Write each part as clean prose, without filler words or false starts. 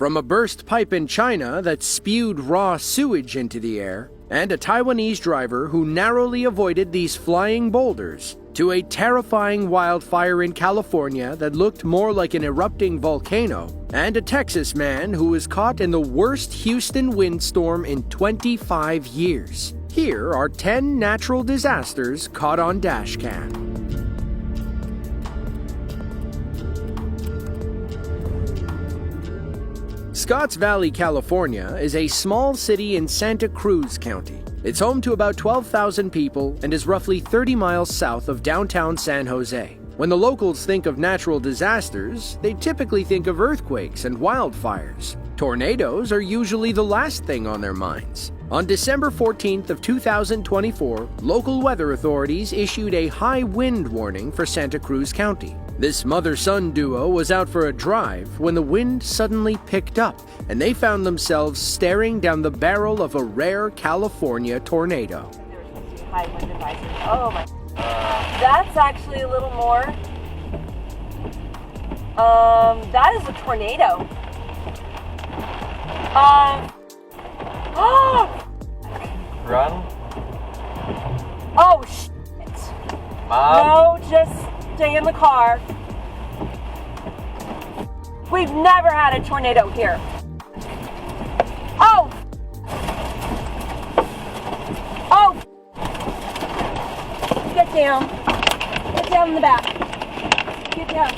From a burst pipe in China that spewed raw sewage into the air, and a Taiwanese driver who narrowly avoided these flying boulders, to a terrifying wildfire in California that looked more like an erupting volcano, and a Texas man who was caught in the worst Houston windstorm in 25 years. Here are 10 natural disasters caught on dashcam. Scotts Valley, California is a small city in Santa Cruz County. It's home to about 12,000 people and is roughly 30 miles south of downtown San Jose. When the locals think of natural disasters, they typically think of earthquakes and wildfires. Tornadoes are usually the last thing on their minds. On December 14th of 2024, local weather authorities issued a high wind warning for Santa Cruz County. This mother-son duo was out for a drive when the wind suddenly picked up, and they found themselves staring down the barrel of a rare California tornado. There were supposed to be high wind advisories. Oh my. That's actually a little more. That is a tornado. Run. Oh shit. Mom. No, just stay in the car. We've never had a tornado here. Oh! Oh! Get down. Get down in the back. Get down.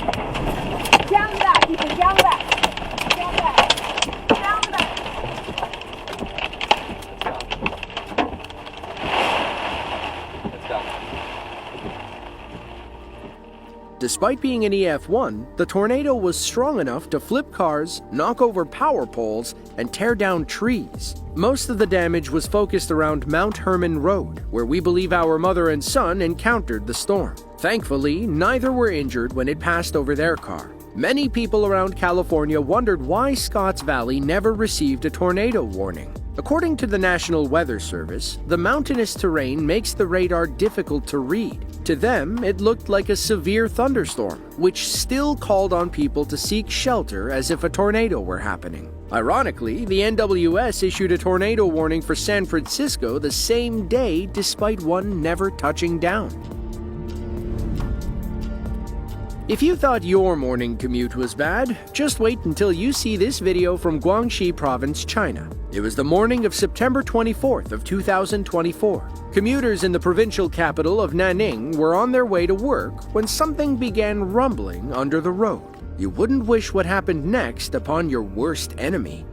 Down in the back, people. Down in the back. Down in the back. Down in the back. Let's go. Despite being an EF1, the tornado was strong enough to flip cars, knock over power poles, and tear down trees. Most of the damage was focused around Mount Herman Road, where we believe our mother and son encountered the storm. Thankfully, neither were injured when it passed over their car. Many people around California wondered why Scotts Valley never received a tornado warning. According to the National Weather Service, the mountainous terrain makes the radar difficult to read. To them, it looked like a severe thunderstorm, which still called on people to seek shelter as if a tornado were happening. Ironically, the NWS issued a tornado warning for San Francisco the same day, despite one never touching down. If you thought your morning commute was bad, just wait until you see this video from Guangxi Province, China. It was the morning of September 24th of 2024. Commuters in the provincial capital of Nanning were on their way to work when something began rumbling under the road. You wouldn't wish what happened next upon your worst enemy.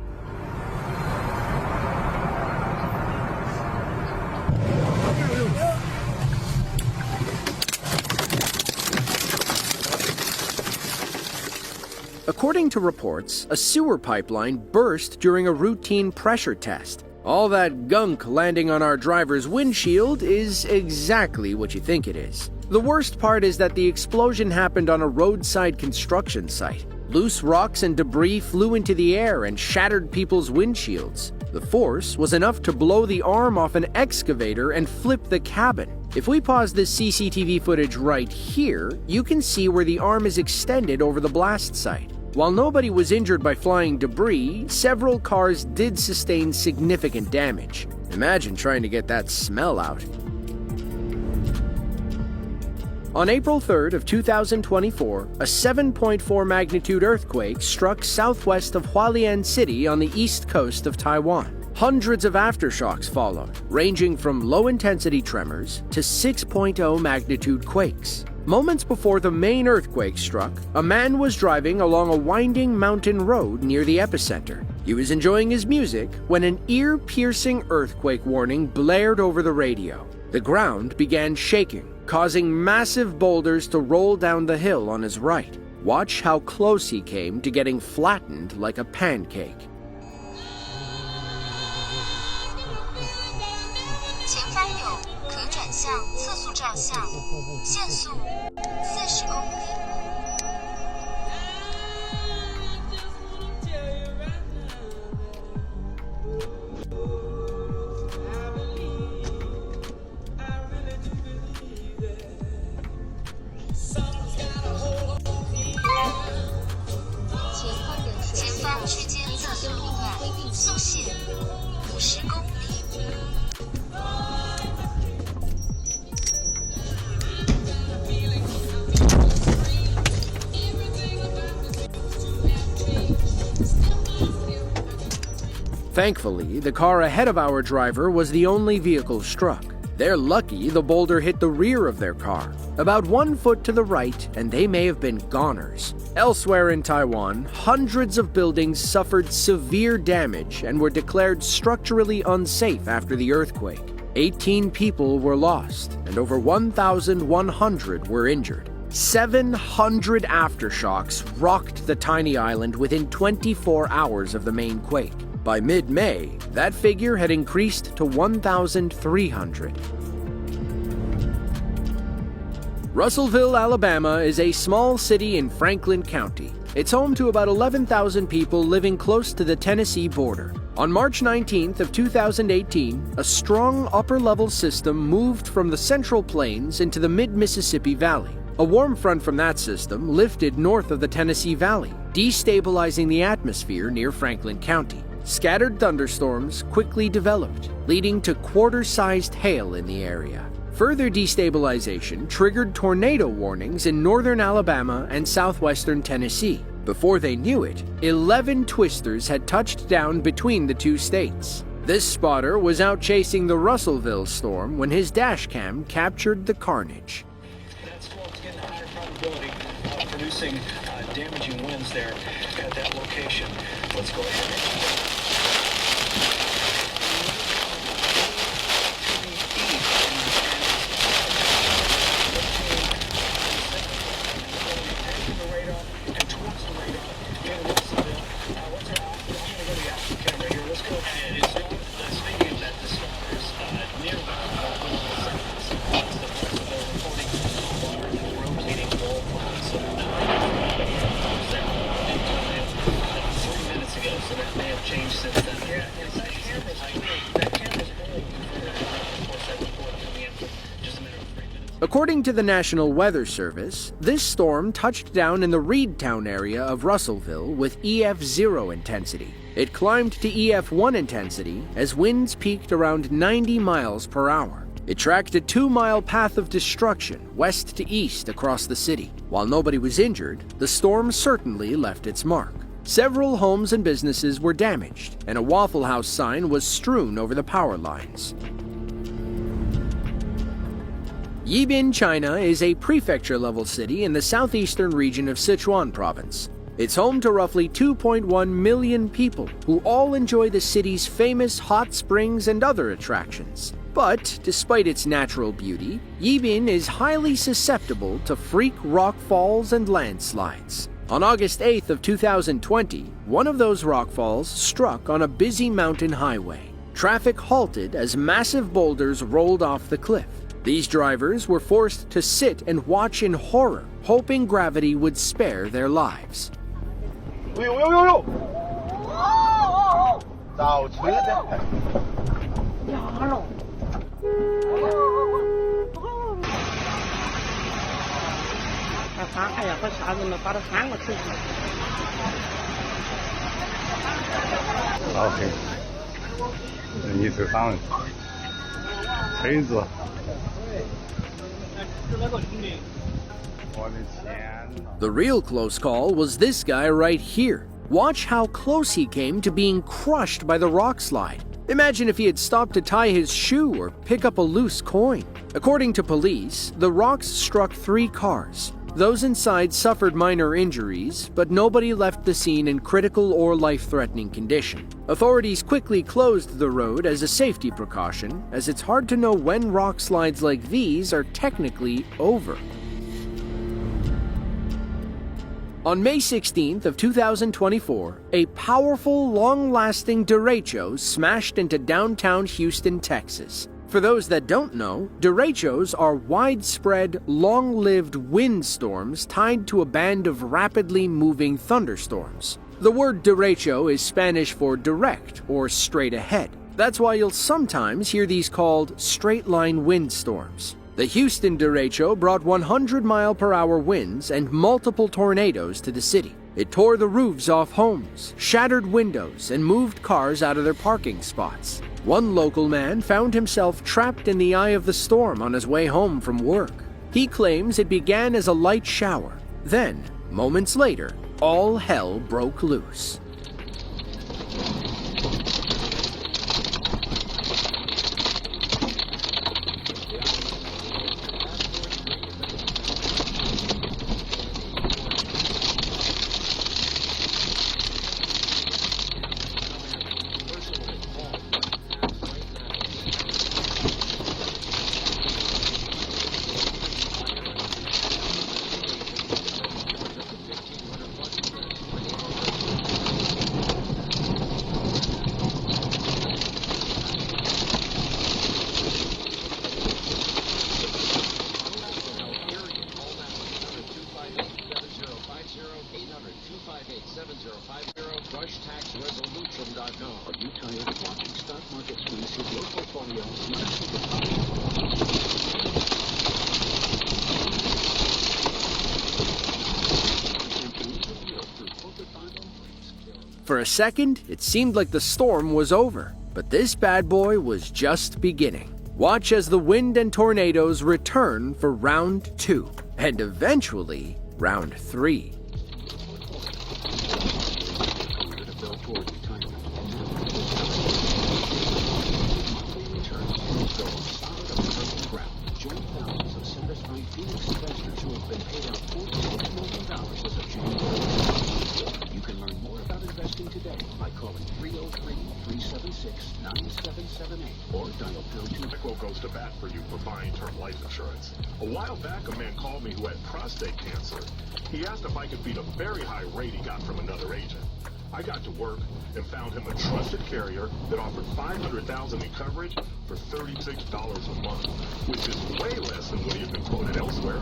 According to reports, a sewer pipeline burst during a routine pressure test. All that gunk landing on our driver's windshield is exactly what you think it is. The worst part is that the explosion happened on a roadside construction site. Loose rocks and debris flew into the air and shattered people's windshields. The force was enough to blow the arm off an excavator and flip the cabin. If we pause this CCTV footage right here, you can see where the arm is extended over the blast site. While nobody was injured by flying debris, several cars did sustain significant damage. Imagine trying to get that smell out. On April 3rd of 2024, a 7.4 magnitude earthquake struck southwest of Hualien City on the east coast of Taiwan. Hundreds of aftershocks followed, ranging from low-intensity tremors to 6.0 magnitude quakes. Moments before the main earthquake struck, a man was driving along a winding mountain road near the epicenter. He was enjoying his music when an ear-piercing earthquake warning blared over the radio. The ground began shaking, causing massive boulders to roll down the hill on his right. Watch how close he came to getting flattened like a pancake. 前方有可转向测速照相，限速40公里。前方区间侧50公里。Thankfully, the car ahead of our driver was the only vehicle struck. They're lucky the boulder hit the rear of their car, about 1 foot to the right, and they may have been goners. Elsewhere in Taiwan, hundreds of buildings suffered severe damage and were declared structurally unsafe after the earthquake. 18 people were lost, and over 1,100 were injured. 700 aftershocks rocked the tiny island within 24 hours of the main quake. By mid-May, that figure had increased to 1,300. Russellville, Alabama is a small city in Franklin County. It's home to about 11,000 people living close to the Tennessee border. On March 19th of 2018, a strong upper-level system moved from the Central Plains into the mid-Mississippi Valley. A warm front from that system lifted north of the Tennessee Valley, destabilizing the atmosphere near Franklin County. Scattered thunderstorms quickly developed, leading to quarter-sized hail in the area. Further destabilization triggered tornado warnings in northern Alabama and southwestern Tennessee. Before they knew it, 11 twisters had touched down between the two states. This spotter was out chasing the Russellville storm when his dashcam captured the carnage. That storm's getting a higher probability of producing damaging winds there at that location. Let's go ahead. According to the National Weather Service, this storm touched down in the Reedtown area of Russellville with EF0 intensity. It climbed to EF1 intensity as winds peaked around 90 miles per hour. It tracked a 2-mile path of destruction west to east across the city. While nobody was injured, the storm certainly left its mark. Several homes and businesses were damaged, and a Waffle House sign was strewn over the power lines. Yibin, China is a prefecture-level city in the southeastern region of Sichuan province. It's home to roughly 2.1 million people who all enjoy the city's famous hot springs and other attractions. But despite its natural beauty, Yibin is highly susceptible to freak rock falls and landslides. On August 8th of 2020, one of those rock falls struck on a busy mountain highway. Traffic halted as massive boulders rolled off the cliff. These drivers were forced to sit and watch in horror, hoping gravity would spare their lives. The real close call was this guy right here. Watch how close he came to being crushed by the rock slide. Imagine if he had stopped to tie his shoe or pick up a loose coin. According to police, the rocks struck 3 cars. Those inside suffered minor injuries, but nobody left the scene in critical or life-threatening condition. Authorities quickly closed the road as a safety precaution, as it's hard to know when rock slides like these are technically over. On May 16th of 2024, a powerful, long-lasting derecho smashed into downtown Houston, Texas. For those that don't know, derechos are widespread, long-lived windstorms tied to a band of rapidly moving thunderstorms. The word derecho is Spanish for direct or straight ahead. That's why you'll sometimes hear these called straight-line windstorms. The Houston derecho brought 100-mile-per-hour winds and multiple tornadoes to the city. It tore the roofs off homes, shattered windows, and moved cars out of their parking spots. One local man found himself trapped in the eye of the storm on his way home from work. He claims it began as a light shower. Then, moments later, all hell broke loose. Are you tired of watching stock market swings with your portfolio? For a second, it seemed like the storm was over, but this bad boy was just beginning. Watch as the wind and tornadoes return for round 2, and eventually round 3. You can learn more about investing today by calling 303-376-9778 or dial #2. Echo goes to bat for you for buying term life insurance. A while back, a man called me who had prostate cancer. He asked if I could beat a very high rate he got from another agent. I got to work and found him a trusted carrier that offered $500,000 in coverage for $36 a month, which is way less than what he had been quoted elsewhere.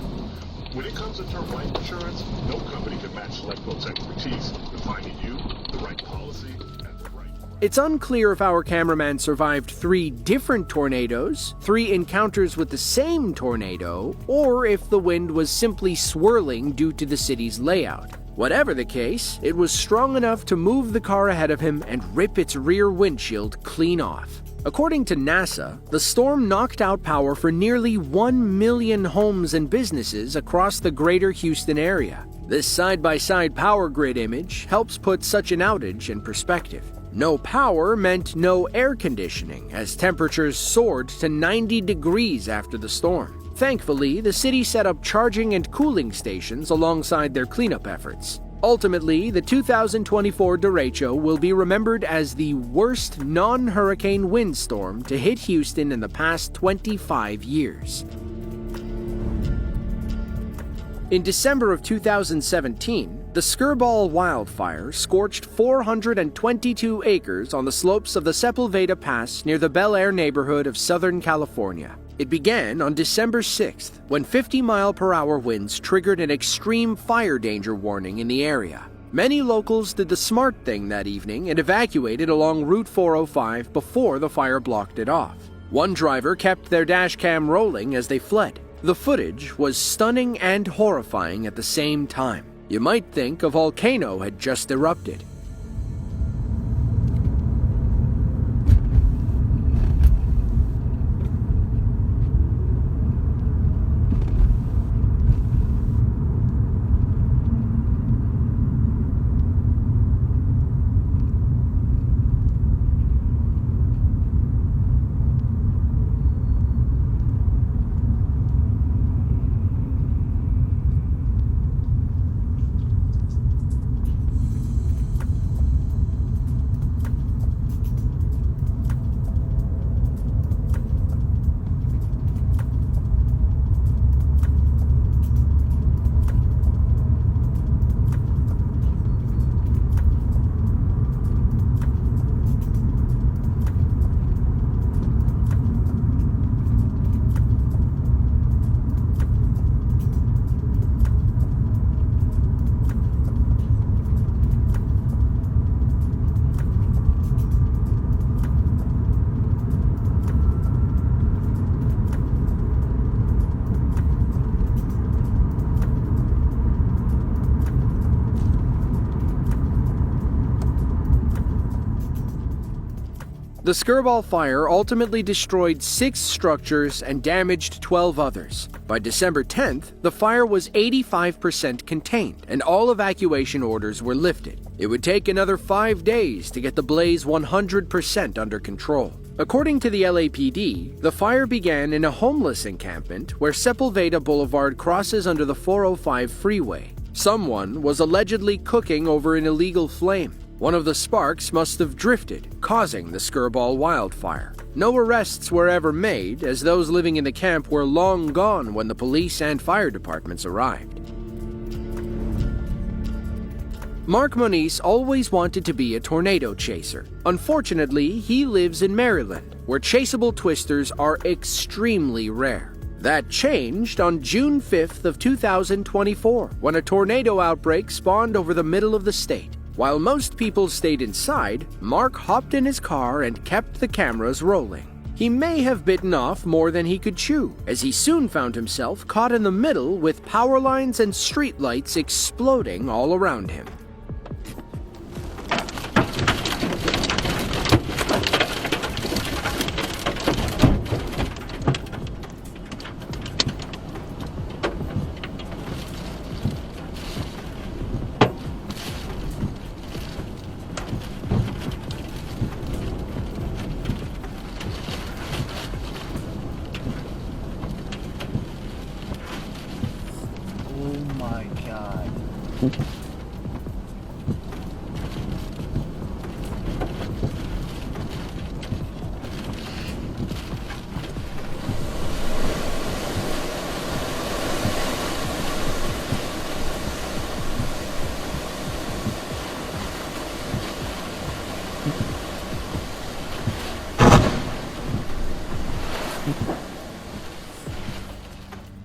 When it comes to term life insurance, no company can match SelectQuote's expertise in finding you the right policy at the right price. It's unclear if our cameraman survived 3 different tornadoes, 3 encounters with the same tornado, or if the wind was simply swirling due to the city's layout. Whatever the case, it was strong enough to move the car ahead of him and rip its rear windshield clean off. According to NASA, the storm knocked out power for nearly 1 million homes and businesses across the greater Houston area. This side-by-side power grid image helps put such an outage in perspective. No power meant no air conditioning, as temperatures soared to 90 degrees after the storm. Thankfully, the city set up charging and cooling stations alongside their cleanup efforts. Ultimately, the 2024 derecho will be remembered as the worst non-hurricane windstorm to hit Houston in the past 25 years. In December of 2017, the Skirball wildfire scorched 422 acres on the slopes of the Sepulveda Pass near the Bel Air neighborhood of Southern California. It began on December 6th, when 50-mile-per-hour winds triggered an extreme fire danger warning in the area. Many locals did the smart thing that evening and evacuated along Route 405 before the fire blocked it off. One driver kept their dash cam rolling as they fled. The footage was stunning and horrifying at the same time. You might think a volcano had just erupted. The Skirball fire ultimately destroyed 6 structures and damaged 12 others. By December 10th, the fire was 85% contained and all evacuation orders were lifted. It would take another 5 days to get the blaze 100% under control. According to the LAPD, the fire began in a homeless encampment where Sepulveda Boulevard crosses under the 405 freeway. Someone was allegedly cooking over an illegal flame. One of the sparks must have drifted, causing the Skirball wildfire. No arrests were ever made, as those living in the camp were long gone when the police and fire departments arrived. Mark Moniz always wanted to be a tornado chaser. Unfortunately, he lives in Maryland, where chaseable twisters are extremely rare. That changed on June 5th of 2024, when a tornado outbreak spawned over the middle of the state. While most people stayed inside, Mark hopped in his car and kept the cameras rolling. He may have bitten off more than he could chew, as he soon found himself caught in the middle with power lines and streetlights exploding all around him.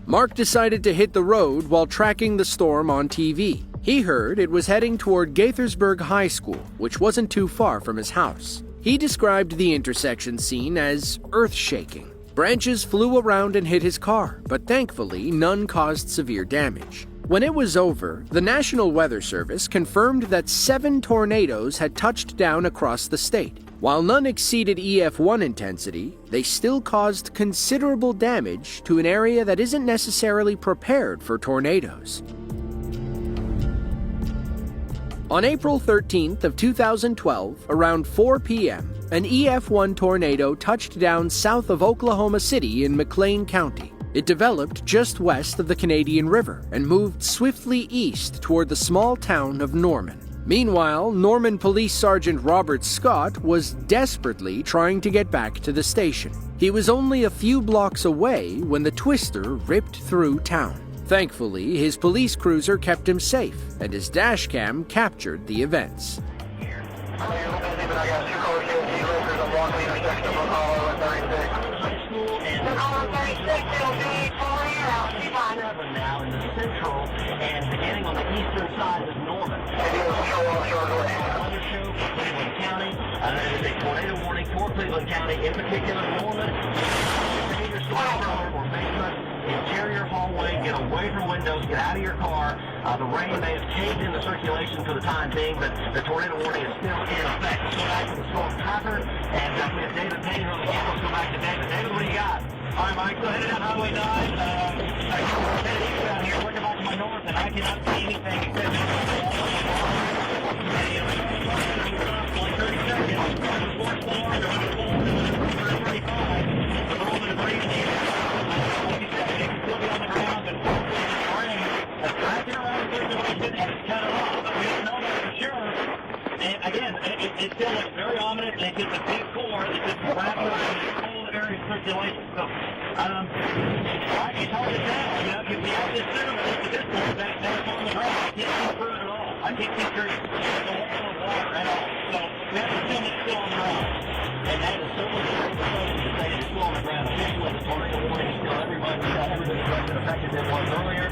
Mark decided to hit the road while tracking the storm on TV. He heard it was heading toward Gaithersburg High School, which wasn't too far from his house. He described the intersection scene as earth-shaking. Branches flew around and hit his car, but thankfully none caused severe damage. When it was over, the National Weather Service confirmed that 7 tornadoes had touched down across the state. While none exceeded EF1 intensity, they still caused considerable damage to an area that isn't necessarily prepared for tornadoes. On April 13th of 2012, around 4 p.m., an EF1 tornado touched down south of Oklahoma City in McLean County. It developed just west of the Canadian River and moved swiftly east toward the small town of Norman. Meanwhile, Norman Police Sergeant Robert Scott was desperately trying to get back to the station. He was only a few blocks away when the twister ripped through town. Thankfully, his police cruiser kept him safe, and his dashcam captured the events. Now in the central and beginning on the eastern side of Norman. Cleveland County. There is a tornado warning for Cleveland County, in particular Norman. Continue your storm cellar or basement, interior hallway, get away from windows, get out of your car. The rain may have caved in the circulation for the time being, but the tornado warning is still in effect. Let's go back to the storm tracker, and we have David Payne on the camera. Let's go back to David. David, what do you got? All right, Mike, so headed down Highway 9. I'm headed east down here, looking back to my north, and I cannot see anything except like 30 seconds. The fourth floor, the 35. There's a little bit of breeze here. Like you said, it can still be on the ground, and the rain has tracked it around the circulation, and it's cut it off. But we don't know that for sure. And again, it still looks very ominous, and it's just a big core that's just wrapped around the whole area of circulation. So, it's hard to tell, you know, if we have this cinema at this point, that's on the ground. I can't see through it at all. I can't see through the wall of water at all. So, we have to assume it's still on the ground. And that is certainly the great assumption to say it's still on the ground. Officially, the tornado warning is still everybody's been affected than was earlier.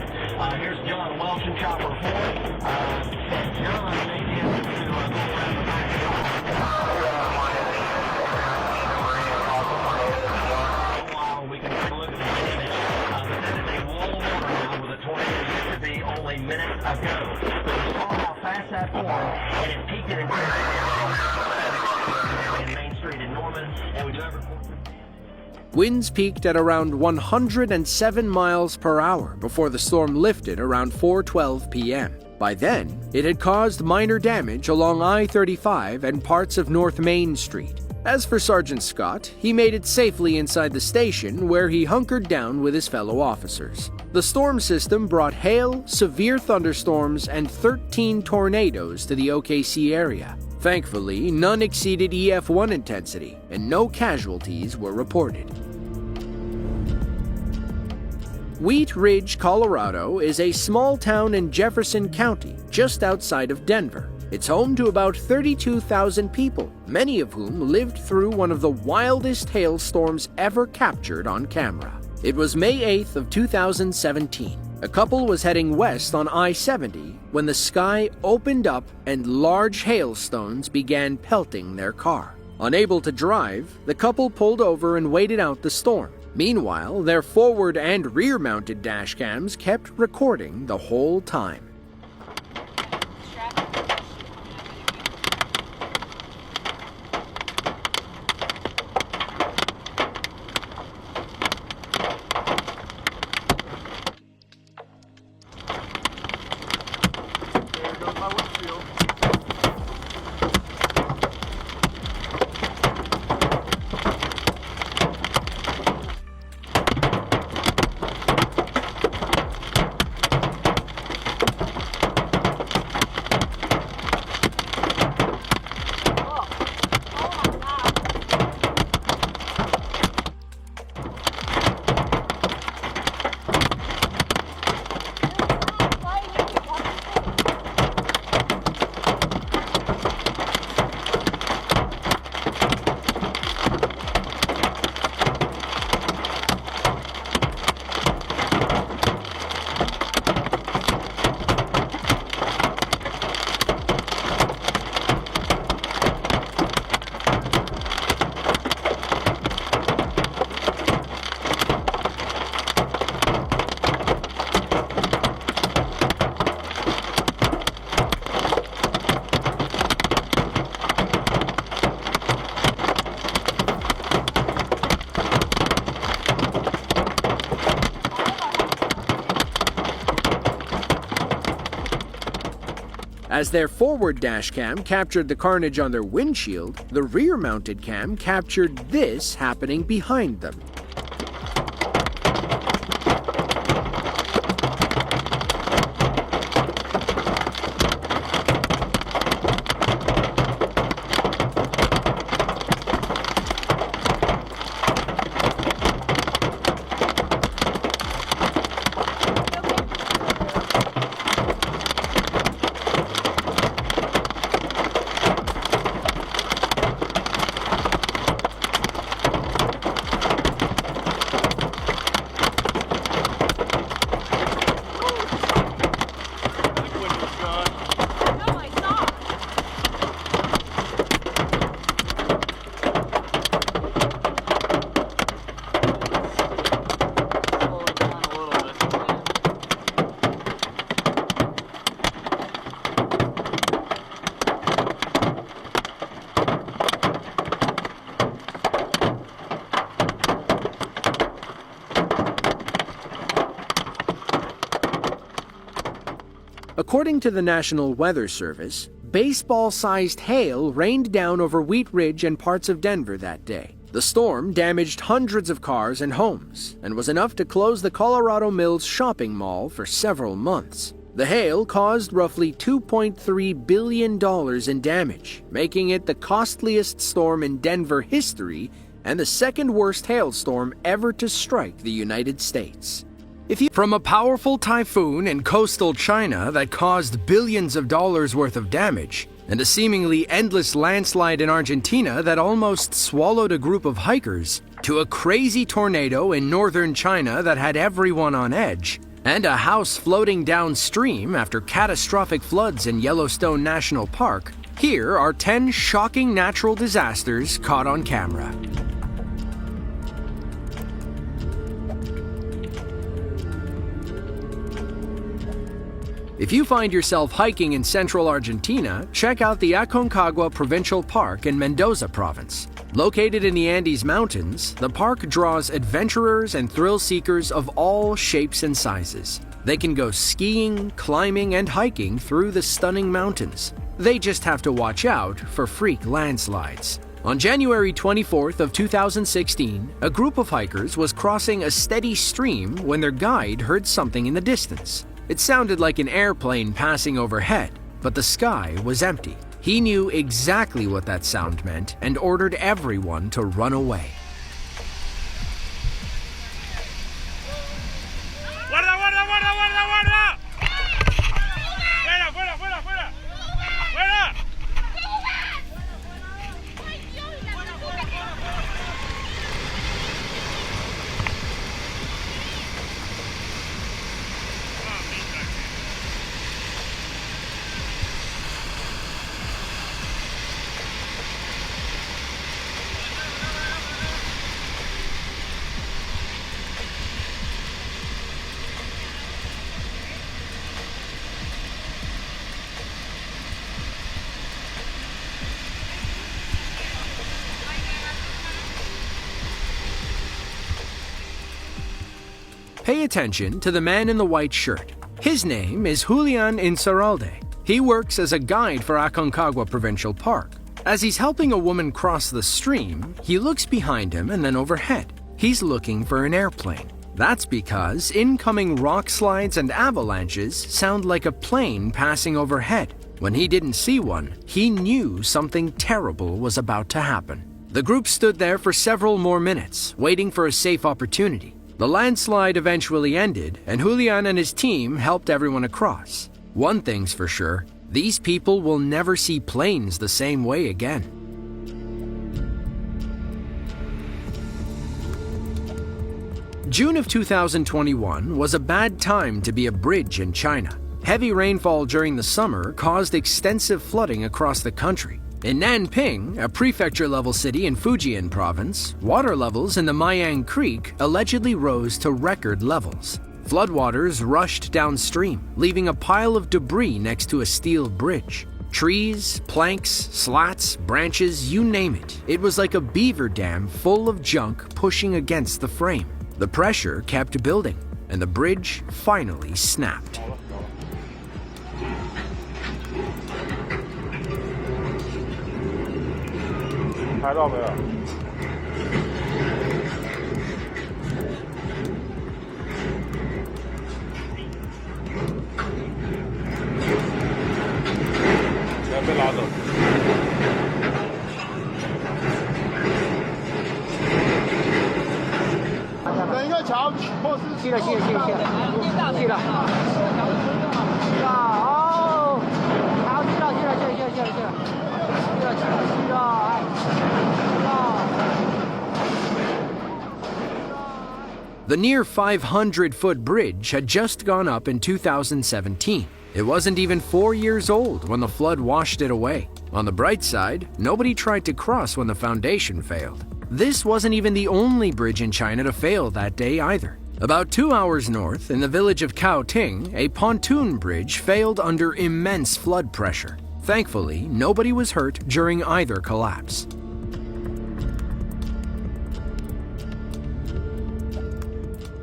Here's John Welsh and Chopper Ford. And John made him to go around the back of the minutes ago. So you saw how fast that formed, and it peaked in Main Street in Norman. Winds peaked at around 107 miles per hour before the storm lifted around 4:12 p.m. By then, it had caused minor damage along I-35 and parts of North Main Street. As for Sergeant Scott, he made it safely inside the station where he hunkered down with his fellow officers. The storm system brought hail, severe thunderstorms, and 13 tornadoes to the OKC area. Thankfully, none exceeded EF1 intensity, and no casualties were reported. Wheat Ridge, Colorado is a small town in Jefferson County, just outside of Denver. It's home to about 32,000 people, many of whom lived through one of the wildest hailstorms ever captured on camera. It was May 8th of 2017. A couple was heading west on I-70 when the sky opened up and large hailstones began pelting their car. Unable to drive, the couple pulled over and waited out the storm. Meanwhile, their forward and rear-mounted dash cams kept recording the whole time. As their forward dash cam captured the carnage on their windshield, the rear-mounted cam captured this happening behind them. According to the National Weather Service, baseball-sized hail rained down over Wheat Ridge and parts of Denver that day. The storm damaged hundreds of cars and homes, and was enough to close the Colorado Mills shopping mall for several months. The hail caused roughly $2.3 billion in damage, making it the costliest storm in Denver history and the second worst hailstorm ever to strike the United States. From a powerful typhoon in coastal China that caused billions of dollars worth of damage, and a seemingly endless landslide in Argentina that almost swallowed a group of hikers, to a crazy tornado in northern China that had everyone on edge, and a house floating downstream after catastrophic floods in Yellowstone National Park, here are 10 shocking natural disasters caught on camera. If you find yourself hiking in central Argentina, check out the Aconcagua Provincial Park in Mendoza Province. Located in the Andes Mountains, the park draws adventurers and thrill seekers of all shapes and sizes. They can go skiing, climbing, and hiking through the stunning mountains. They just have to watch out for freak landslides. On January 24th of 2016, a group of hikers was crossing a steady stream when their guide heard something in the distance. It sounded like an airplane passing overhead, but the sky was empty. He knew exactly what that sound meant and ordered everyone to run away. ¡Guarda, guarda, guarda, guarda, guarda! ¡Fuera, fuera, fuera, fuera! ¡Fuera! Pay attention to the man in the white shirt. His name is Julian Insaurralde. He works as a guide for Aconcagua Provincial Park. As he's helping a woman cross the stream, he looks behind him and then overhead. He's looking for an airplane. That's because incoming rock slides and avalanches sound like a plane passing overhead. When he didn't see one, he knew something terrible was about to happen. The group stood there for several more minutes, waiting for a safe opportunity. The landslide eventually ended, and Julian and his team helped everyone across. One thing's for sure, these people will never see planes the same way again. June of 2021 was a bad time to be a bridge in China. Heavy rainfall during the summer caused extensive flooding across the country. In Nanping, a prefecture-level city in Fujian province, water levels in the Mayang Creek allegedly rose to record levels. Floodwaters rushed downstream, leaving a pile of debris next to a steel bridge. Trees, planks, slats, branches, you name it. It was like a beaver dam full of junk pushing against the frame. The pressure kept building, and the bridge finally snapped. The near 500-foot bridge had just gone up in 2017. It wasn't even 4 years old when the flood washed it away. On the bright side, nobody tried to cross when the foundation failed. This wasn't even the only bridge in China to fail that day either. About 2 hours north, in the village of Caoting, a pontoon bridge failed under immense flood pressure. Thankfully, nobody was hurt during either collapse.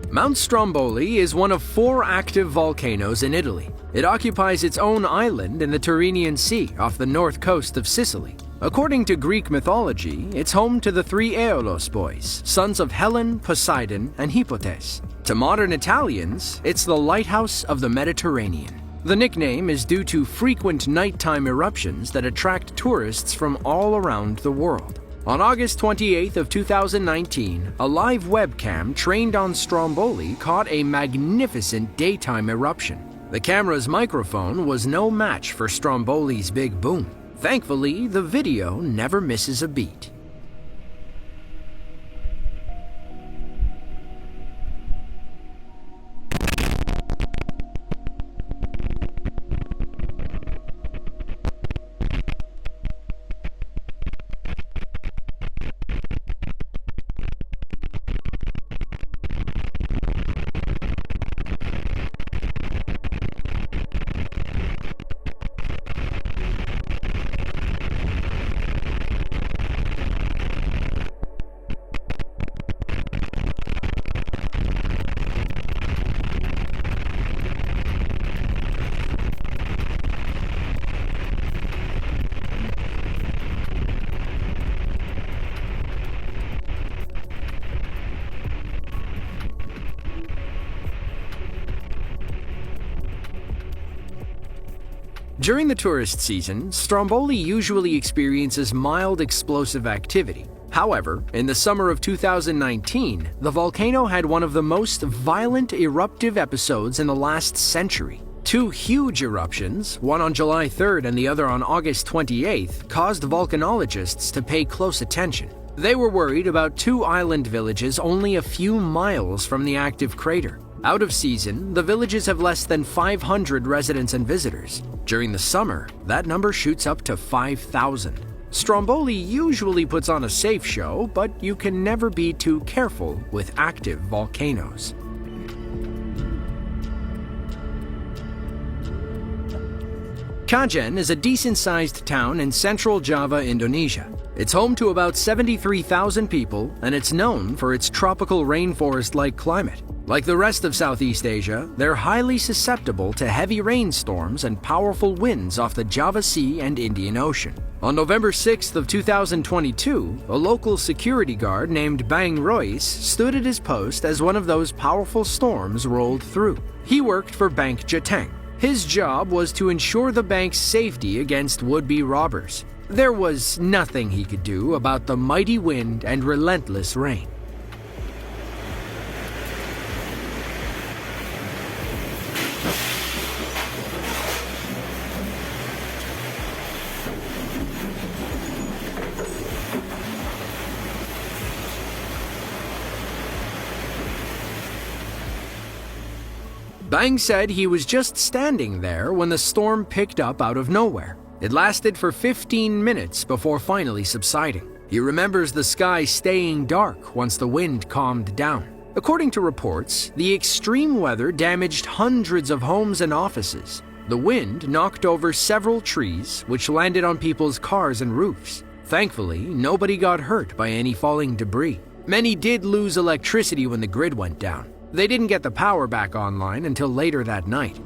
Mount Stromboli is one of 4 active volcanoes in Italy. It occupies its own island in the Tyrrhenian Sea off the north coast of Sicily. According to Greek mythology, it's home to the 3 Aeolos boys, sons of Helen, Poseidon, and Hippotes. To modern Italians, it's the lighthouse of the Mediterranean. The nickname is due to frequent nighttime eruptions that attract tourists from all around the world. On August 28th of 2019, a live webcam trained on Stromboli caught a magnificent daytime eruption. The camera's microphone was no match for Stromboli's big boom. Thankfully, the video never misses a beat. During the tourist season, Stromboli usually experiences mild explosive activity. However, in the summer of 2019, the volcano had one of the most violent eruptive episodes in the last century. Two huge eruptions, one on July 3rd and the other on August 28th, caused volcanologists to pay close attention. They were worried about two island villages only a few miles from the active crater. Out of season, the villages have less than 500 residents and visitors. During the summer, that number shoots up to 5,000. Stromboli usually puts on a safe show, but you can never be too careful with active volcanoes. Kajen is a decent-sized town in central Java, Indonesia. It's home to about 73,000 people, and it's known for its tropical rainforest-like climate. Like the rest of Southeast Asia, they're highly susceptible to heavy rainstorms and powerful winds off the Java Sea and Indian Ocean. On November 6th of 2022, a local security guard named Bang Royce stood at his post as one of those powerful storms rolled through. He worked for Bank Jateng. His job was to ensure the bank's safety against would-be robbers. There was nothing he could do about the mighty wind and relentless rain. Bang said he was just standing there when the storm picked up out of nowhere. It lasted for 15 minutes before finally subsiding. He remembers the sky staying dark once the wind calmed down. According to reports, the extreme weather damaged hundreds of homes and offices. The wind knocked over several trees, which landed on people's cars and roofs. Thankfully, nobody got hurt by any falling debris. Many did lose electricity when the grid went down. They didn't get the power back online until later that night.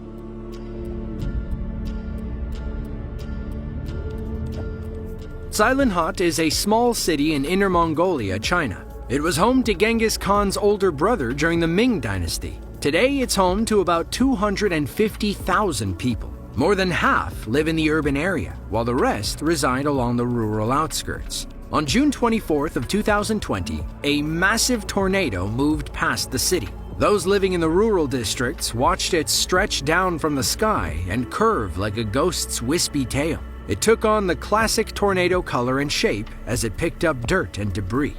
Sailanhot is a small city in Inner Mongolia, China. It was home to Genghis Khan's older brother during the Ming Dynasty. Today, it's home to about 250,000 people. More than half live in the urban area, while the rest reside along the rural outskirts. On June 24th of 2020, a massive tornado moved past the city. Those living in the rural districts watched it stretch down from the sky and curve like a ghost's wispy tail. It took on the classic tornado color and shape as it picked up dirt and debris.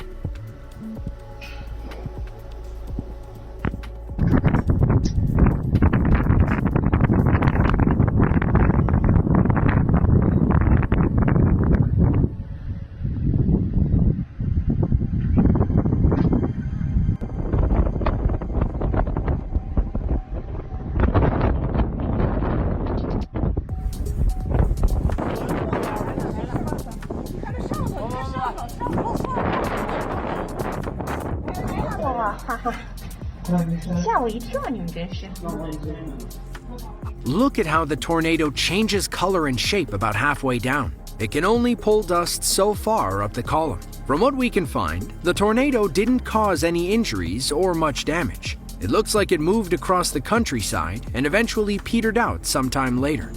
Look at how the tornado changes color and shape about halfway down. It can only pull dust so far up the column. From what we can find, the tornado didn't cause any injuries or much damage. It looks like it moved across the countryside and eventually petered out sometime later.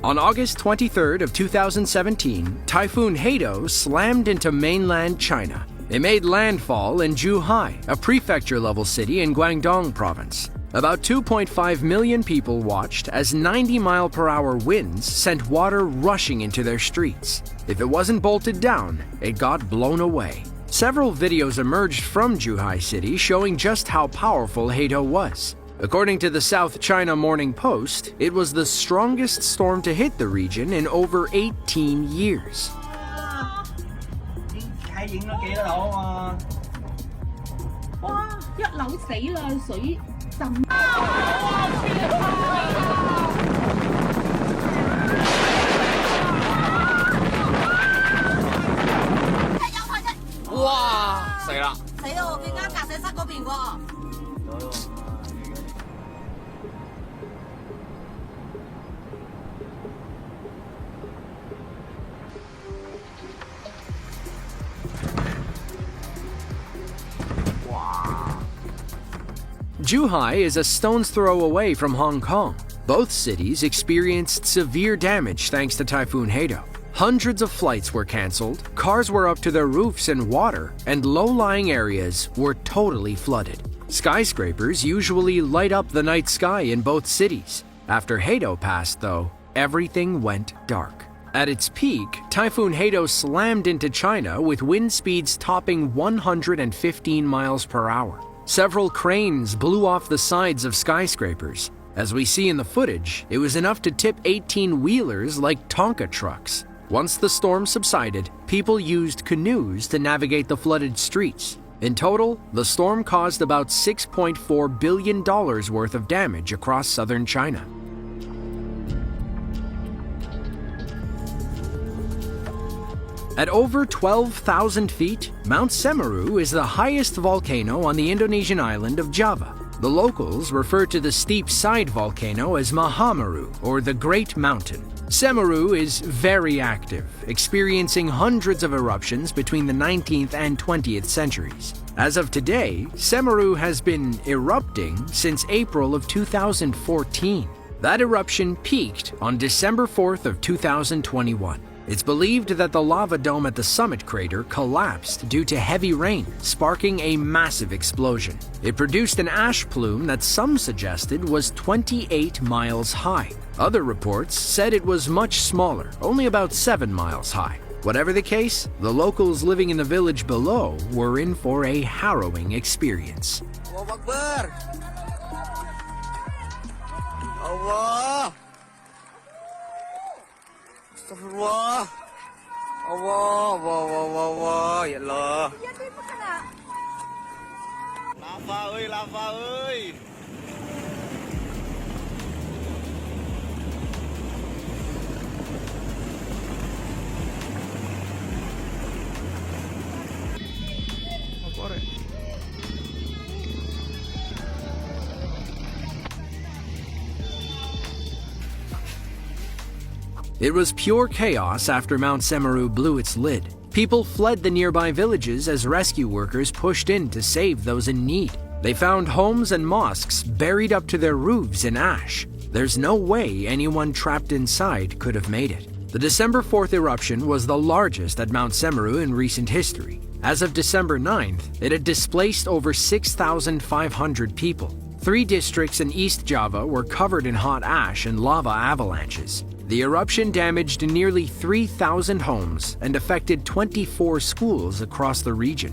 On August 23rd of 2017, Typhoon Hato slammed into mainland China. It made landfall in Zhuhai, a prefecture-level city in Guangdong province. About 2.5 million people watched as 90-mile-per-hour winds sent water rushing into their streets. If it wasn't bolted down, it got blown away. Several videos emerged from Zhuhai City showing just how powerful Hato was. According to the South China Morning Post, it was the strongest storm to hit the region in over 18 years. Zhuhai is a stone's throw away from Hong Kong. Both cities experienced severe damage thanks to Typhoon Hato. Hundreds of flights were cancelled, cars were up to their roofs in water, and low-lying areas were totally flooded. Skyscrapers usually light up the night sky in both cities. After Hato passed, though, everything went dark. At its peak, Typhoon Hato slammed into China with wind speeds topping 115 miles per hour. Several cranes blew off the sides of skyscrapers. As we see in the footage, it was enough to tip 18-wheelers like Tonka trucks. Once the storm subsided, people used canoes to navigate the flooded streets. In total, the storm caused about $6.4 billion worth of damage across southern China. At over 12,000 feet, Mount Semeru is the highest volcano on the Indonesian island of Java. The locals refer to the steep side volcano as Mahameru, or the Great Mountain. Semeru is very active, experiencing hundreds of eruptions between the 19th and 20th centuries. As of today, Semeru has been erupting since April of 2014. That eruption peaked on December 4th of 2021. It's believed that the lava dome at the summit crater collapsed due to heavy rain, sparking a massive explosion. It produced an ash plume that some suggested was 28 miles high. Other reports said it was much smaller, only about 7 miles high. Whatever the case, the locals living in the village below were in for a harrowing experience. Allah, Allah, ya Allah. Lava ơi. It was pure chaos after Mount Semeru blew its lid. People fled the nearby villages as rescue workers pushed in to save those in need. They found homes and mosques buried up to their roofs in ash. There's no way anyone trapped inside could have made it. The December 4th eruption was the largest at Mount Semeru in recent history. As of December 9th, it had displaced over 6,500 people. 3 districts in East Java were covered in hot ash and lava avalanches. The eruption damaged nearly 3,000 homes and affected 24 schools across the region.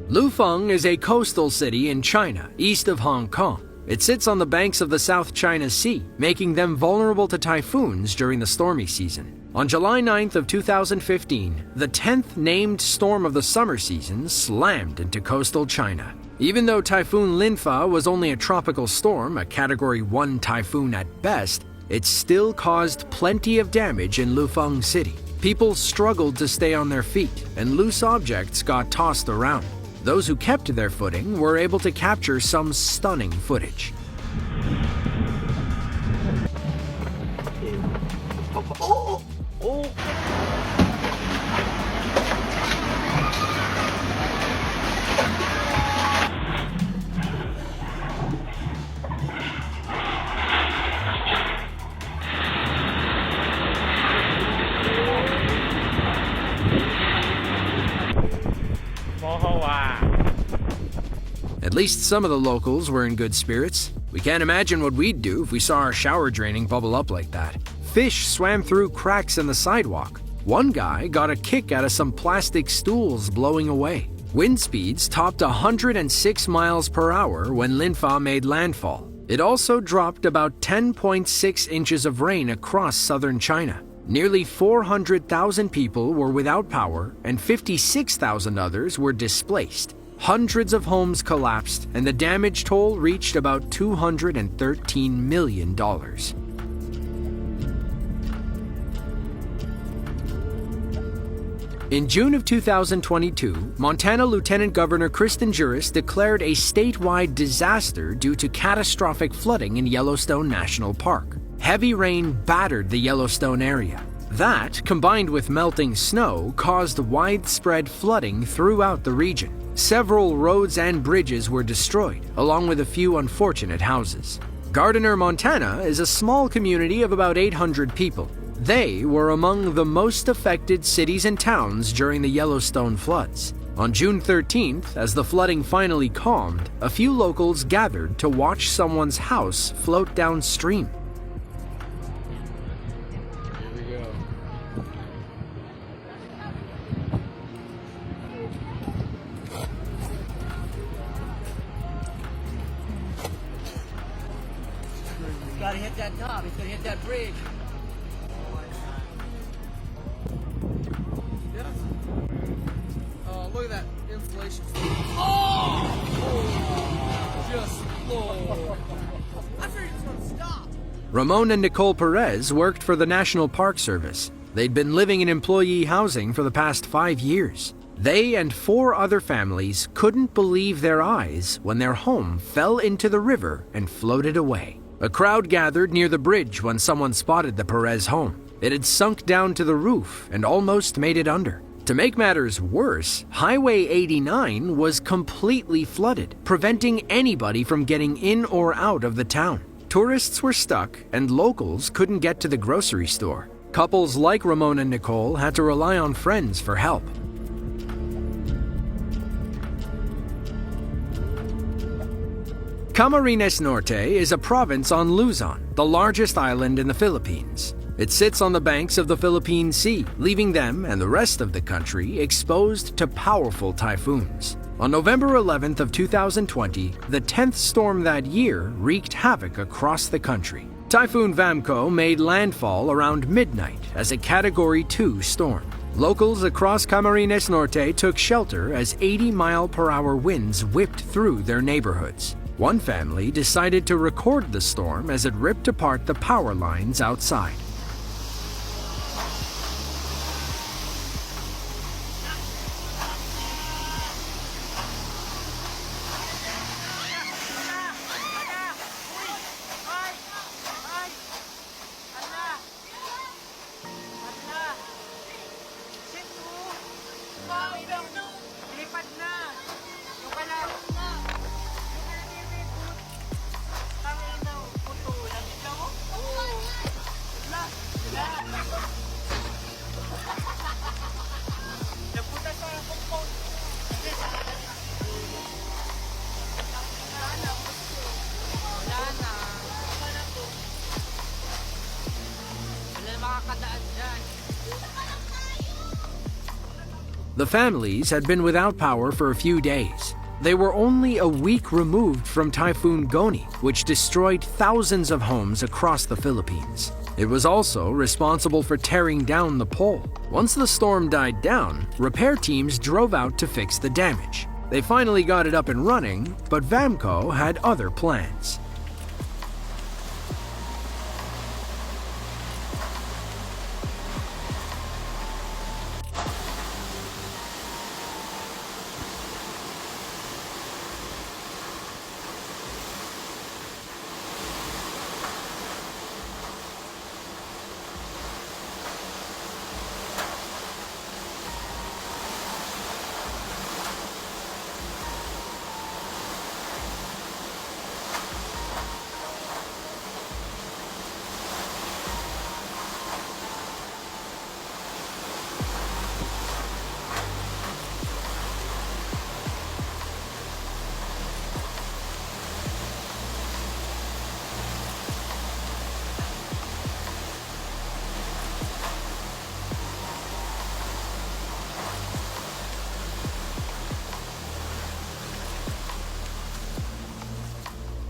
Lufeng is a coastal city in China, east of Hong Kong. It sits on the banks of the South China Sea, making them vulnerable to typhoons during the stormy season. On July 9th of 2015, the 10th named storm of the summer season slammed into coastal China. Even though Typhoon Linfa was only a tropical storm, a Category 1 typhoon at best, it still caused plenty of damage in Lufeng City. People struggled to stay on their feet, and loose objects got tossed around. Those who kept their footing were able to capture some stunning footage. At least some of the locals were in good spirits. We can't imagine what we'd do if we saw our shower draining bubble up like that. Fish swam through cracks in the sidewalk. One guy got a kick out of some plastic stools blowing away. Wind speeds topped 106 miles per hour when Linfa made landfall. It also dropped about 10.6 inches of rain across southern China. Nearly 400,000 people were without power and 56,000 others were displaced. Hundreds of homes collapsed, and the damage toll reached about $213 million. In June of 2022, Montana Lieutenant Governor Kristen Juras declared a statewide disaster due to catastrophic flooding in Yellowstone National Park. Heavy rain battered the Yellowstone area. That, combined with melting snow, caused widespread flooding throughout the region. Several roads and bridges were destroyed, along with a few unfortunate houses. Gardiner, Montana is a small community of about 800 people. They were among the most affected cities and towns during the Yellowstone floods. On June 13th, as the flooding finally calmed, a few locals gathered to watch someone's house float downstream. Gotta hit that top. He's gonna hit that bridge. Yes. Look at that insulation. Oh! Just Lord. I figured it was gonna stop. Ramon and Nicole Perez worked for the National Park Service. They'd been living in employee housing for the past 5 years. They and 4 other families couldn't believe their eyes when their home fell into the river and floated away. A crowd gathered near the bridge when someone spotted the Perez home. It had sunk down to the roof and almost made it under. To make matters worse, Highway 89 was completely flooded, preventing anybody from getting in or out of the town. Tourists were stuck, and locals couldn't get to the grocery store. Couples like Ramon and Nicole had to rely on friends for help. Camarines Norte is a province on Luzon, the largest island in the Philippines. It sits on the banks of the Philippine Sea, leaving them and the rest of the country exposed to powerful typhoons. On November 11th of 2020, the 10th storm that year wreaked havoc across the country. Typhoon Vamco made landfall around midnight as a Category 2 storm. Locals across Camarines Norte took shelter as 80-mile-per-hour winds whipped through their neighborhoods. One family decided to record the storm as it ripped apart the power lines outside. The families had been without power for a few days. They were only a week removed from Typhoon Goni, which destroyed thousands of homes across the Philippines. It was also responsible for tearing down the pole. Once the storm died down, repair teams drove out to fix the damage. They finally got it up and running, but Vamco had other plans.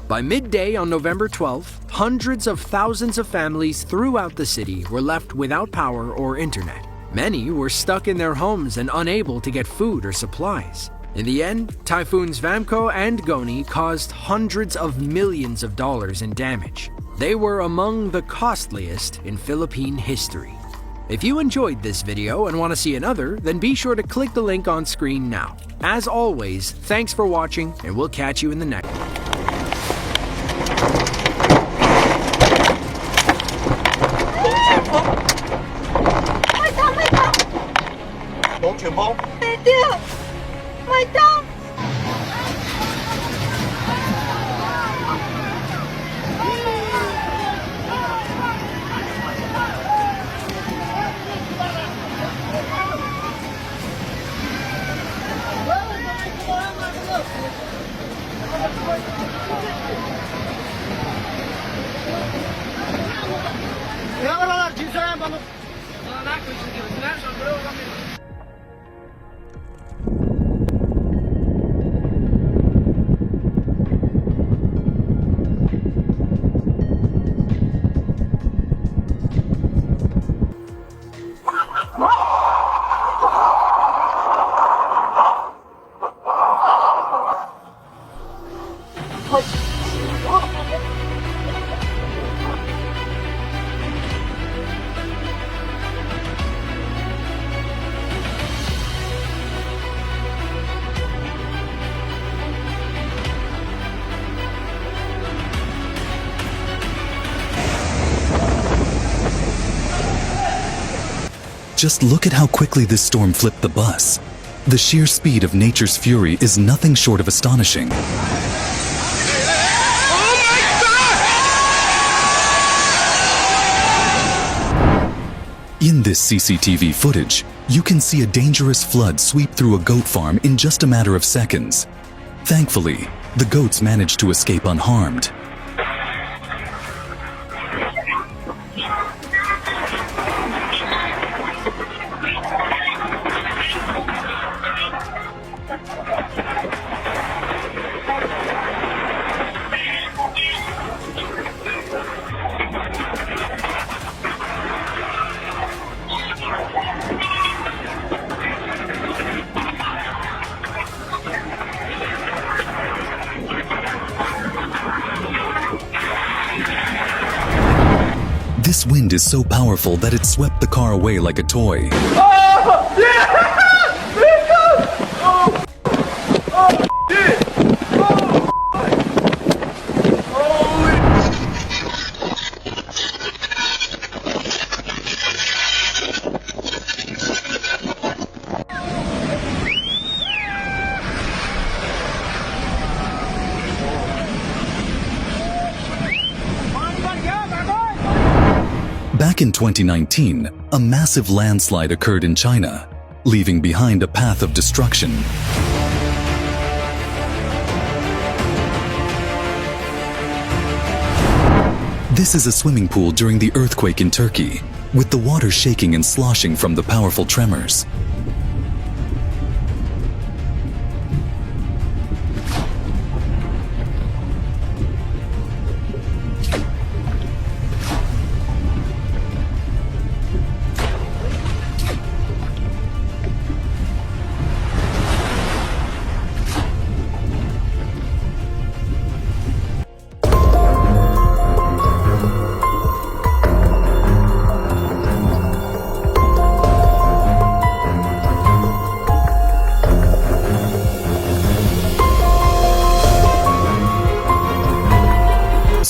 By midday on November 12th, hundreds of thousands of families throughout the city were left without power or internet. Many were stuck in their homes and unable to get food or supplies. In the end, Typhoons Vamco and Goni caused hundreds of millions of dollars in damage. They were among the costliest in Philippine history. If you enjoyed this video and want to see another, then be sure to click the link on screen now. As always, thanks for watching, and we'll catch you in the next one. Just look at how quickly this storm flipped the bus. The sheer speed of nature's fury is nothing short of astonishing. In this CCTV footage, you can see a dangerous flood sweep through a goat farm in just a matter of seconds. Thankfully, the goats managed to escape unharmed. This wind is so powerful that it swept the car away like a toy. Oh! Yeah! Oh! Oh! Shit! Oh! Back in 2019, a massive landslide occurred in China, leaving behind a path of destruction. This is a swimming pool during the earthquake in Turkey, with the water shaking and sloshing from the powerful tremors.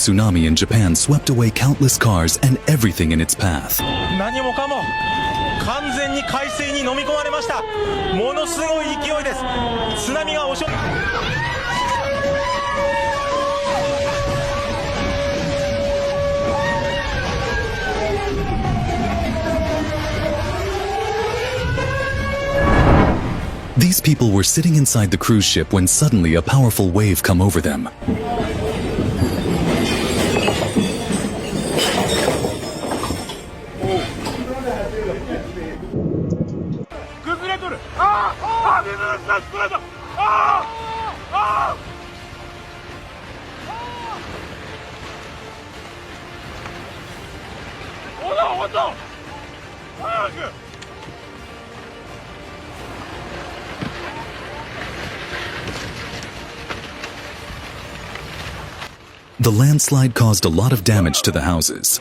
Tsunami in Japan swept away countless cars and everything in its path. 何もかも完全に海水に飲み込まれました。ものすごい勢いです。津波が押し寄せ。These people were sitting inside the cruise ship when suddenly a powerful wave come over them. The landslide caused a lot of damage to the houses.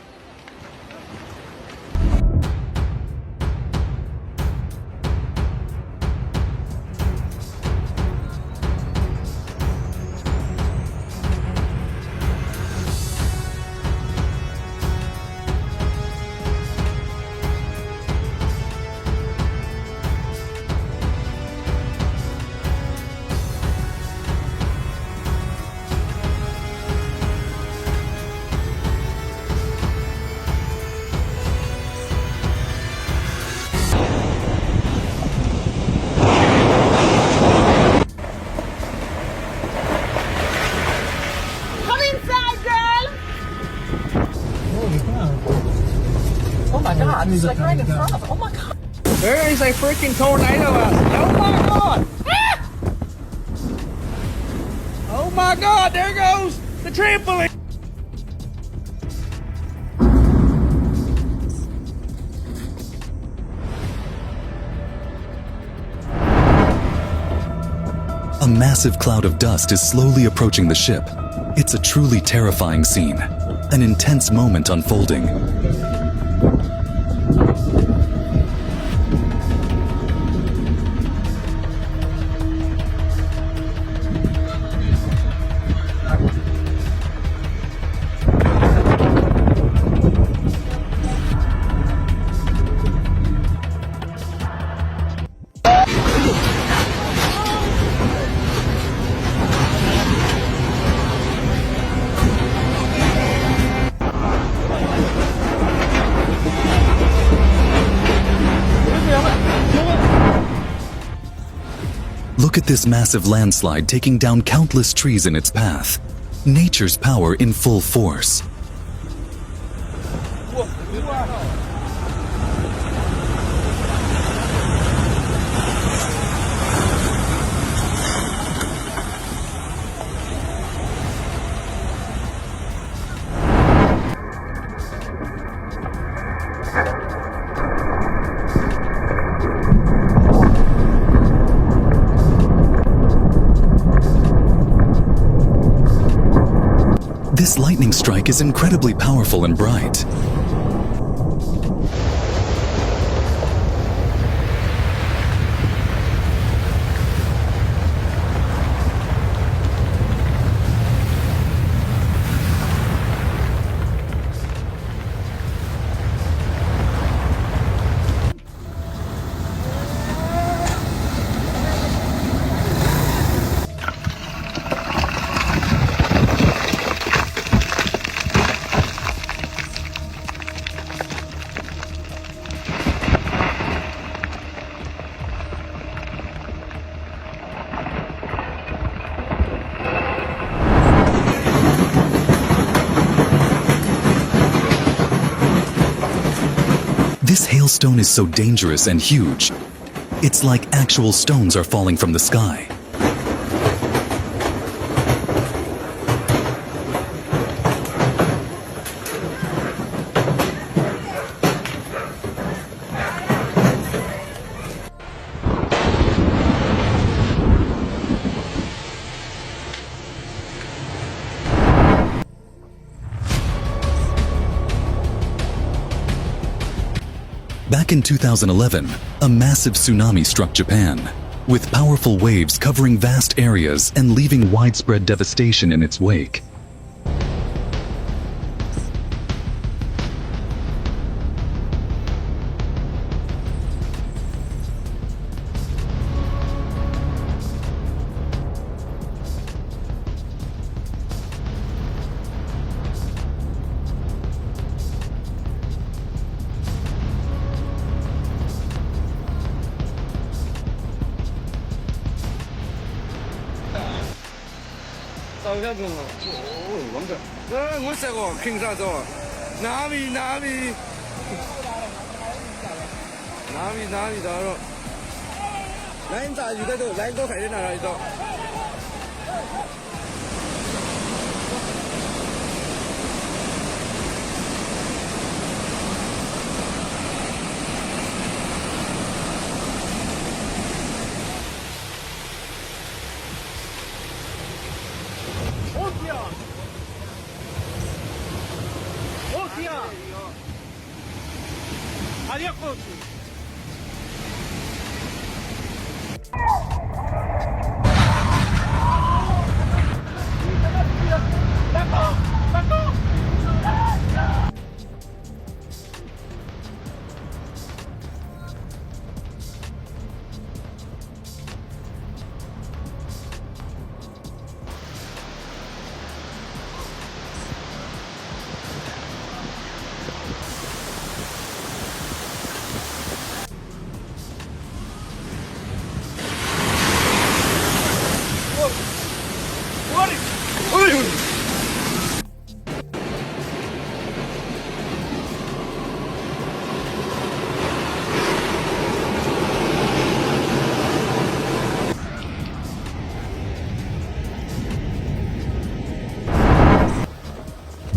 my god, it's like right in front of us. Oh my god. There is a freaking tornado out there. Oh my god! Ah! Oh my god, there goes the trampoline! A massive cloud of dust is slowly approaching the ship. It's a truly terrifying scene, an intense moment unfolding. Look at this massive landslide taking down countless trees in its path. Nature's power in full force. This lightning strike is incredibly powerful and bright. This hailstone is so dangerous and huge. It's like actual stones are falling from the sky. Back in 2011, a massive tsunami struck Japan, with powerful waves covering vast areas and leaving widespread devastation in its wake.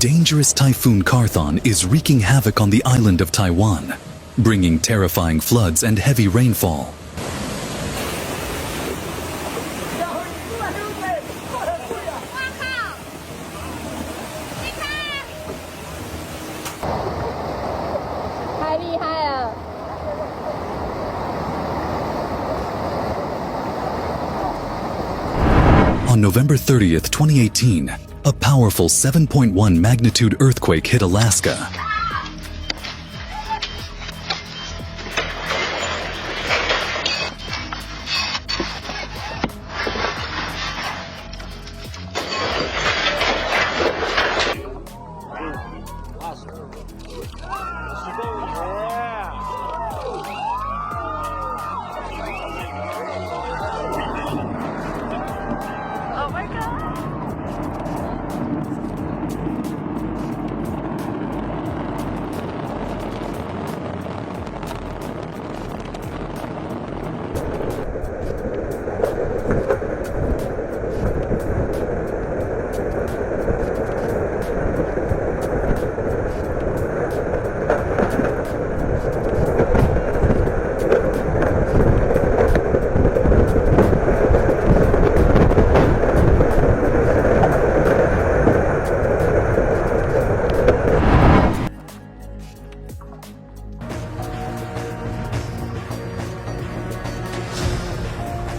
dangerous Typhoon Karthon is wreaking havoc on the island of Taiwan, bringing terrifying floods and heavy rainfall. On November 30th, 2018, a powerful 7.1 magnitude earthquake hit Alaska.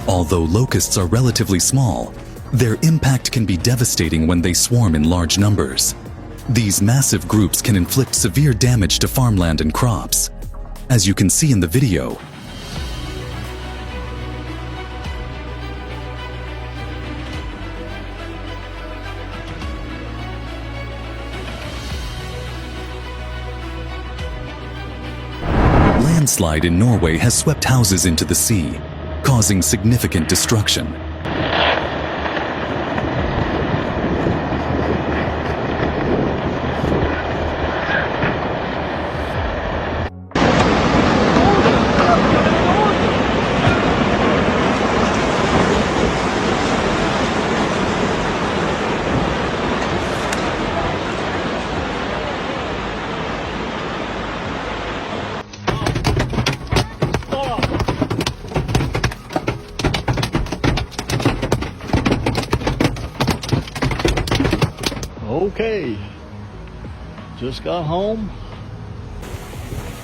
Although locusts are relatively small, their impact can be devastating when they swarm in large numbers. These massive groups can inflict severe damage to farmland and crops. As you can see in the video, landslide in Norway has swept houses into the sea, causing significant destruction. Okay, just got home.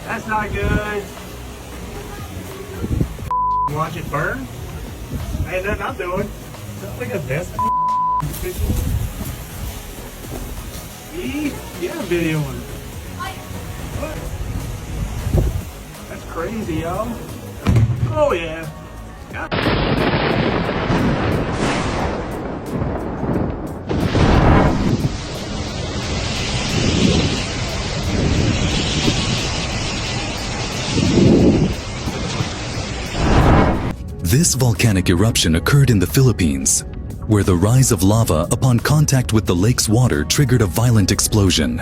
That's not good. Watch it burn? Ain't nothing I'm doing. Look at this. Yeah, I'm videoing. That's crazy, y'all. Oh yeah. This volcanic eruption occurred in the Philippines, where the rise of lava upon contact with the lake's water triggered a violent explosion.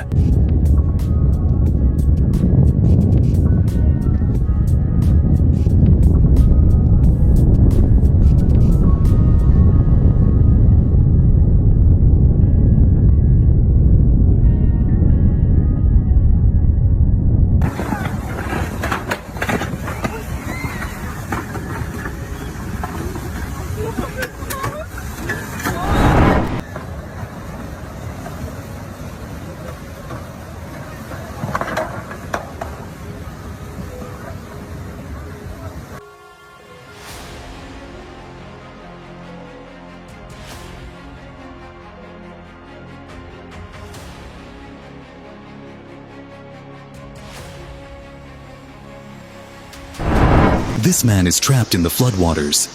This man is trapped in the floodwaters.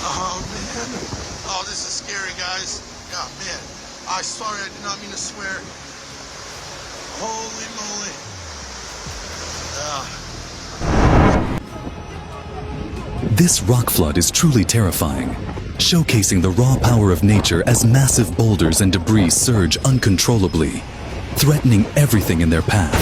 Oh man. Oh, this is scary, guys. God, man. I'm sorry, I did not mean to swear. Holy moly. This rock flood is truly terrifying, showcasing the raw power of nature as massive boulders and debris surge uncontrollably, threatening everything in their path.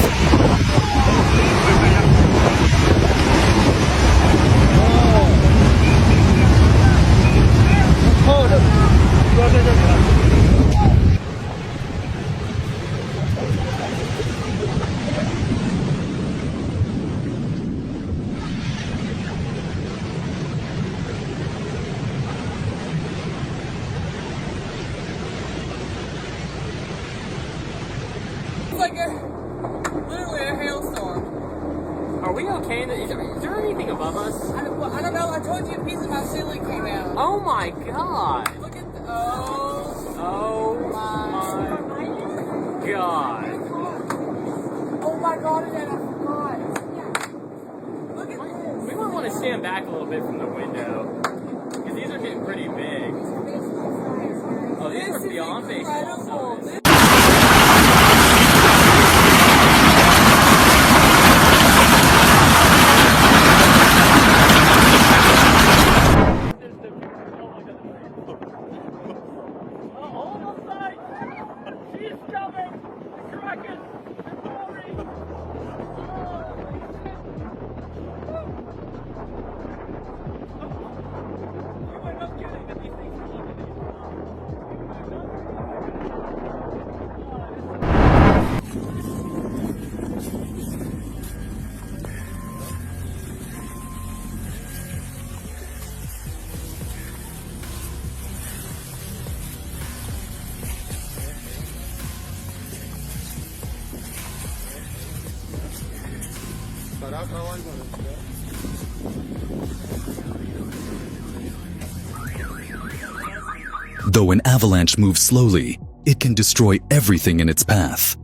like literally a hailstorm. Are we okay? Is there anything above us? I don't know. I told you a piece of my ceiling came out. Oh my god. Look at the, Oh my god. oh my god, and I forgot. Look at this. We might want to stand back a little bit from the window. Because these are getting pretty big. Oh, these are beyond Incredible. baseball. Though an avalanche moves slowly, it can destroy everything in its path.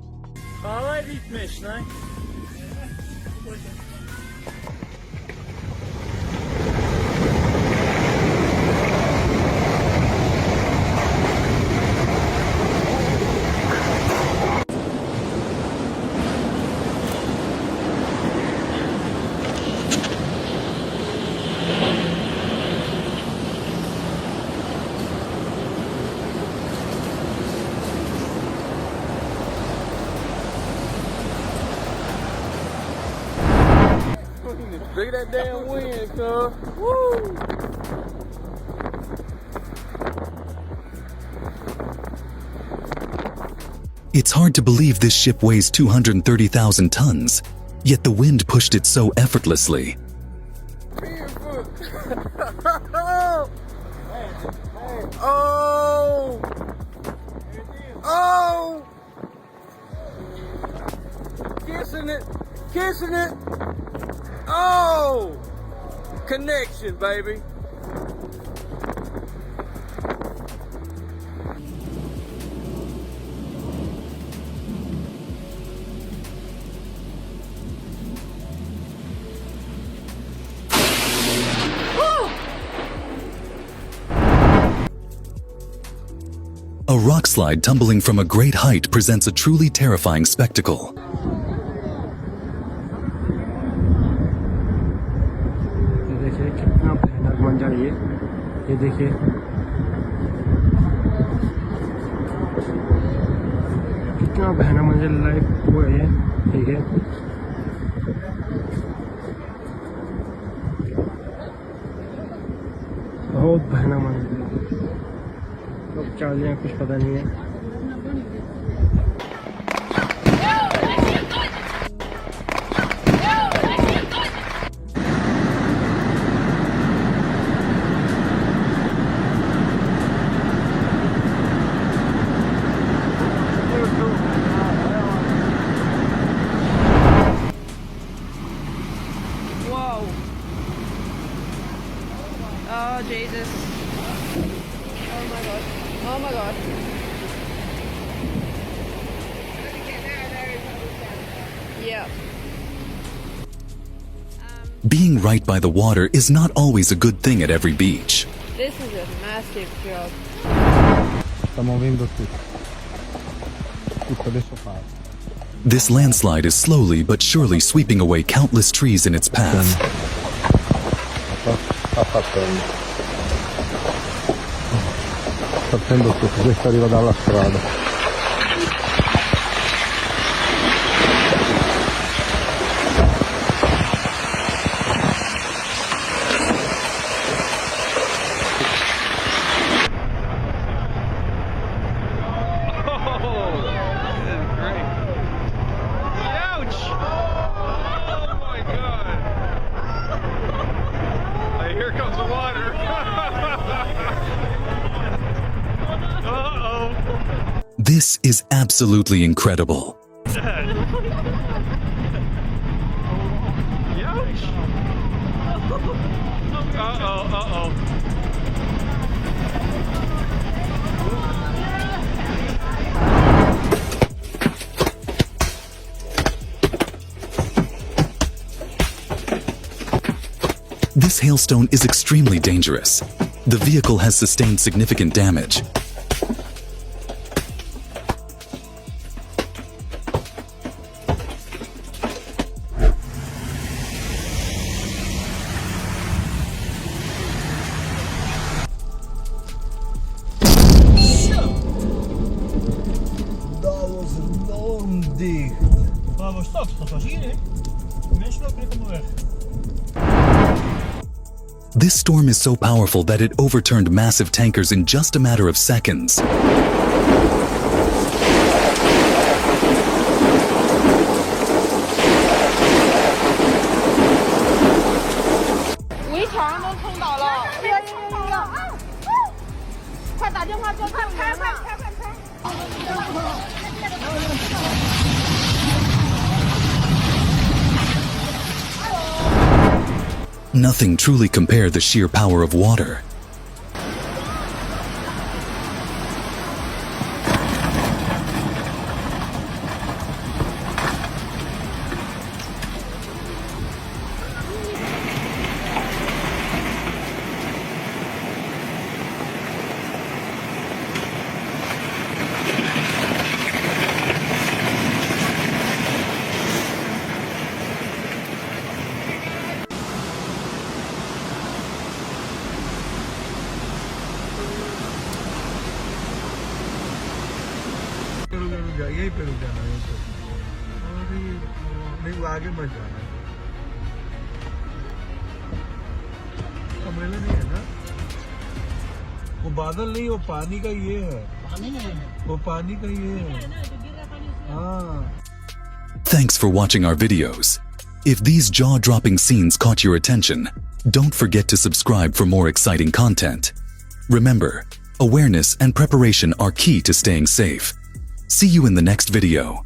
Look at that damn wind, cuz. Woo! It's hard to believe this ship weighs 230,000 tons, yet the wind pushed it so effortlessly. Oh! Oh! Kissing it! Kissing it! Oh! Connection, baby. A rock slide tumbling from a great height presents a truly terrifying spectacle. देखिए कितना भयानक मंजर ये देखिए कितना भयानक मंजर live हुआ है ठीक है बहुत भयानक मंजर अब चल जाए कुछ पता नहीं है Oh, Jesus. Oh my god. Oh my god. Yeah. Being right by the water is not always a good thing at every beach. This is a massive job. This landslide is slowly but surely sweeping away countless trees in its path. Partendo tutto, questo arriva dalla strada. This is absolutely incredible. that? Ouch! Uh-oh. This hailstone is extremely dangerous. The vehicle has sustained significant damage. Dat was enorm dicht. Maar waar stop? Dat was hier, hè? Mensen lopen niet helemaal weg. This storm is so powerful that it overturned massive tankers in just a matter of seconds. Nothing truly compared the sheer power of water. यहीं पे रुक जाना है नहीं आगे मत जाना umbrella नहीं है ना वो बादल नहीं वो पानी का ये है वो पानी का ये है हाँ Thanks for watching our videos. If these jaw-dropping scenes caught your attention, don't forget to subscribe for more exciting content. Remember, awareness and preparation are key to staying safe. See you in the next video.